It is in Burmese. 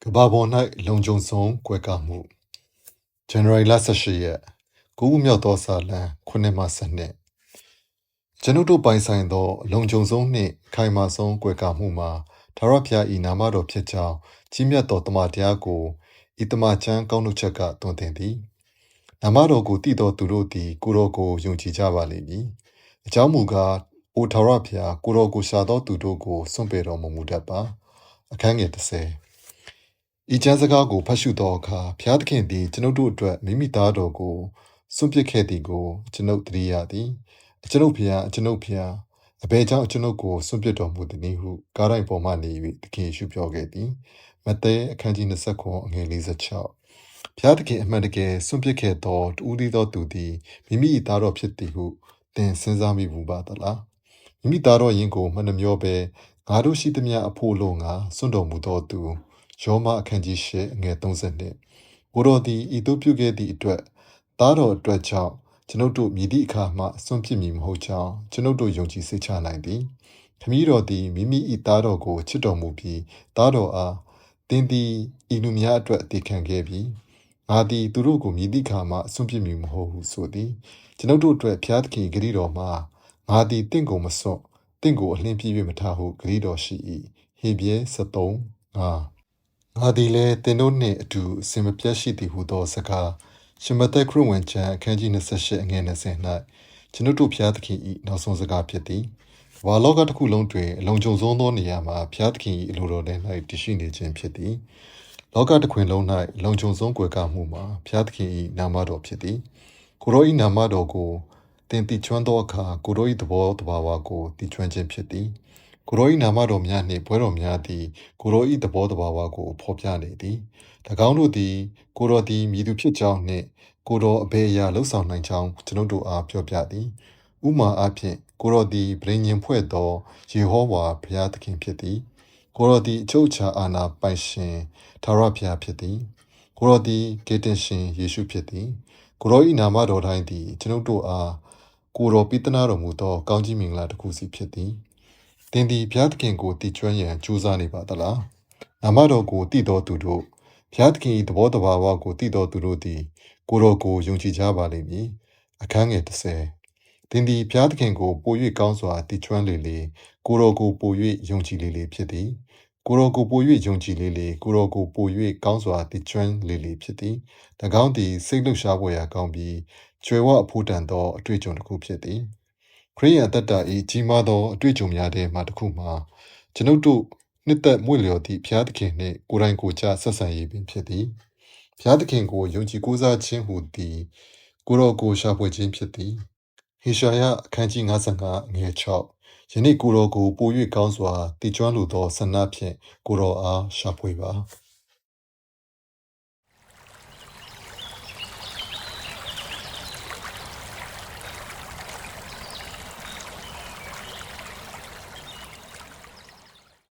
ကဘာပေါ်၌လုံခြုံဆုံးကွယ်ကာမှု January 18 ရက်9ဦးမြောက်သောစာလံ9မှ12ကျွန်ုပ်တို့ပိုင်ဆိုင်သောလုံခြုံဆုံးနှင့်ခိုင်မာဆုံးကွယ်ကာမှုမှာထာဝရဘုရား၏နာမတော်ဖြစ်ကြောင်းကြီးမြတ်သောတမန်တရားကိုဤတမန်ကျမ်းကောင်းနှုတ်ချက်ကတွင်တင်သည်နာမတော်ကိုတည်သောသူတို့သည်ကိုတော်ကိုယုံကြည်ကြပါလိမ့်မည်အကြောင်းမူကားအိုထာဝရဘုရားကိုတော်ကိုရှာသောသူတို့ကိုစွန့်ပယ်တော်မမူတတ်ပါအခန်းငယ်30ဤကျမ်းစကားကိုဖတ်ရှုသောအခါဘုရားသခင်သည်ကျွန်ုပ်တို့အတွက်မိမိသားတော်ကိုစွန့်ပစ်ခဲ့သည်ကိုကျွန်ုပ်သတိရသည်ကျွန်ုပ်ဘုရားအဘယ်ကြောင့်ကျွန်ုပ်ကိုစွန့်ပစ်တော်မူသည်နည်းဟုကားတိုင်းပေါ်မှနေ၍သခင်ယေရှုပြောခဲ့သည်မဿဲအခန်းကြီး29အငယ်46ဘုရားသခင်အမှန်တကယ်စွန့်ပစ်ခဲ့သောတူးသီးသောသူသည်မိမိ၏သားတော်ဖြစ်သည်ဟုသင်စဉ်းစားမိဘူးပါသလားမိမိသားတော်ယင်ကိုမနှမျောဘဲငါတို့ရှိသမျှအဖို့လုံးငါစွန့်တော်မူသောသူယောမအခန်းကြီး8အငယ်32ကိုတော်သည်ဤသို့ပြုခဲ့သည့်အတွက်သားတော်အတွက်ကြောင့်ကျွန်ုပ်တို့မြည်သည့်အခါမှစွန့်ပစ်မည်မဟုတ်ကြောင်းကျွန်ုပ်တို့ယုံကြည်စိတ်ချနိုင်သည်ခမည်းတော်သည်မိမိ၏သားတော်ကိုချစ်တော်မူပြီးသားတော်အားသင်သည်ဤလူများအတွက်အသေးခံခဲ့ပြီးငါသည်သူတို့ကိုမြည်သည့်အခါမှစွန့်ပစ်မည်မဟုတ်ဟုဆိုသည်ကျွန်ုပ်တို့အတွက်ဘုရားသခင်ဂရုတော်မှာငါသည်တင့်ကိုမစွန့်တင့်ကိုအလင်းပြည့်၍မထားဟုဂရုတော်ရှိ၏ဟေဘရဲ73ငါသည်လည်းသင်တို့နှင့်အတူအစင်မပြတ်ရှိသည်ဟုသောစကားရှင်မသက်ခရစ်ဝင်ကျမ်းအခန်းကြီး28အငယ်20၌ကျွန်ုပ်တို့ဘုရားသခင်၏နောက်ဆုံးစကားဖြစ်သည်။ဝါလောကတစ်ခုလုံးတွင်အလုံးစုံဆုံးသောနေရာမှာဘုရားသခင်၏အလိုတော်၌တည်ရှိနေခြင်းဖြစ်သည်။လောကတစ်ခွင်လုံး၌လုံခြုံဆုံးကွယ်ကာမှုမှာဘုရားသခင်၏နာမတော်ဖြစ်သည်။ကိုရော၏နာမတော်ကိုသင်တည်ချွမ်းသောအခါကိုရော၏သဘောတဘာဝကိုတည်ချွမ်းခြင်းဖြစ်သည်။ကိုရော၏နာမတော်များနှင့်ဘွဲတော်များသည်ကိုရော၏သဘောတဘာဝကိုဖော်ပြနေသည်၎င်းတို့သည်ကိုရောသည်မြည်သူဖြစ်ကြောင်းနှင့်ကိုရောအဘယ်အရာလှုပ်ဆောင်နိုင်ကြောင်းကျွန်ုပ်တို့အားပြောပြသည်ဥမာအားဖြင့်ကိုရောသည်ဗြိဉ္ဉ်ဖွဲ့သောယေဟောဝါဘုရားသခင်ဖြစ်သည်ကိုရောသည်အချုပ်အခြာအာဏာပိုင်ရှင်ထာဝရဘုရားဖြစ်သည်ကိုရောသည်ကယ်တင်ရှင်ယေရှုဖြစ်သည်ကိုရော၏နာမတော်တိုင်းသည်ကျွန်ုပ်တို့အားကိုရောပိသနာတော်မူသောကောင်းကြီးမင်္ဂလာတစ်ခုစီဖြစ်သည်သင်သည်ဘုရားသခင်ကိုတည်ကျွမ်းရန်ကြိုးစားနေပါသလားနာမတော်ကိုတည်တော်သူတို့ဘုရားသခင်၏သဘောတဘာဝကိုတည်တော်သူတို့သည်ကိုတော်ကိုယုံကြည်ကြပါလိမ့်မည်အခန်းငယ်30သင်သည်ဘုရားသခင်ကိုပို၍ကောင်းစွာတည်ကျွမ်းလေလေကိုတော်ကိုပို၍ယုံကြည်လေလေဖြစ်သည်ကိုတော်ကိုပို၍ယုံကြည်လေလေကိုတော်ကိုပို၍ကောင်းစွာတည်ကျွမ်းလေလေဖြစ်သည်၎င်းသည်စိတ်လှုပ်ရှားဖွယ်ရာကောင်းပြီးကျွယ်ဝအဖို့တန်သောအတွေ့အကြုံတစ်ခုဖြစ်သည်ခရိယန်တတ္တ၏ကြီးမားသောအတွေ့အကြုံများထဲမှတစ်ခုမှာကျွန်ုပ်တို့နှစ်သက်မွေ့လျော်သည့်ဘုရားသခင်နှင့်ကိုယ်တိုင်ကိုယ်ကျဆက်ဆံရေးပင်ဖြစ်သည်ဘုရားသခင်ကိုယုံကြည်ကိုးစားခြင်းဟူသည်ကိုတော်ကိုရှာဖွေခြင်းဖြစ်သည်ဟေရှာယအခန်းကြီး55အငယ်6ယနေ့ကိုတော်ကိုပို၍ကောင်းစွာတည်ကျွမ်းလိုသောဆန္ဒဖြင့်ကိုတော်အားရှာဖွေပါ